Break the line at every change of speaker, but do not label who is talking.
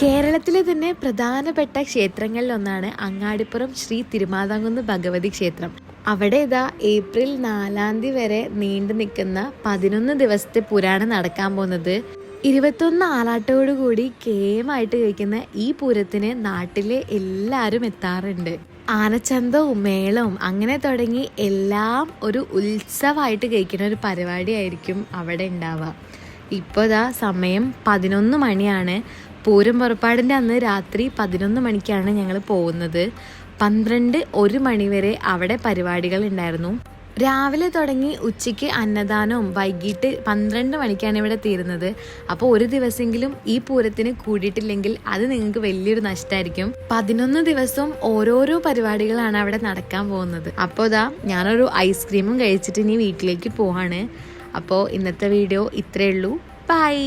കേരളത്തിലെ തന്നെ പ്രധാനപ്പെട്ട ക്ഷേത്രങ്ങളിലൊന്നാണ് അങ്ങാടിപ്പുറം ശ്രീ തിരുമാതാംകുന്ന് ഭഗവതി ക്ഷേത്രം. അവിടെ ഇതാ ഏപ്രിൽ 4 വരെ നീണ്ടു നിൽക്കുന്ന 11 ദിവസത്തെ പുരാണം നടക്കാൻ പോകുന്നത്. 21 ആറാട്ടോടുകൂടി കേമായിട്ട് കഴിക്കുന്ന ഈ പൂരത്തിന് നാട്ടിലെ എല്ലാവരും എത്താറുണ്ട്. ആനച്ചന്തവും മേളവും അങ്ങനെ തുടങ്ങി എല്ലാം ഒരു ഉത്സവമായിട്ട് കഴിക്കുന്ന ഒരു പരിപാടിയായിരിക്കും അവിടെ ഉണ്ടാവുക. ഇപ്പോൾ ഇതാ സമയം 11 മണിയാണ്. പൂരം പുറപ്പാടിൻ്റെ അന്ന് രാത്രി 11 മണിക്കാണ് ഞങ്ങൾ പോകുന്നത്. 1 മണി വരെ അവിടെ പരിപാടികൾ ഉണ്ടായിരുന്നു. രാവിലെ തുടങ്ങി ഉച്ചയ്ക്ക് അന്നദാനവും വൈകിട്ട് 12 മണിക്കാണ് ഇവിടെ തീരുന്നത്. അപ്പോൾ ഒരു ദിവസമെങ്കിലും ഈ പൂരത്തിന് കൂടിയിട്ടില്ലെങ്കിൽ അത് നിങ്ങൾക്ക് വലിയൊരു നഷ്ടമായിരിക്കും. 11 ദിവസവും ഓരോരോ പരിപാടികളാണ് അവിടെ നടക്കാൻ പോകുന്നത്. അപ്പോൾ ഇതാ ഞാനൊരു ഐസ്ക്രീമും കഴിച്ചിട്ട് ഇനി വീട്ടിലേക്ക് പോവാണ്. അപ്പോൾ ഇന്നത്തെ വീഡിയോ ഇത്രയേ ഉള്ളൂ. ബൈ.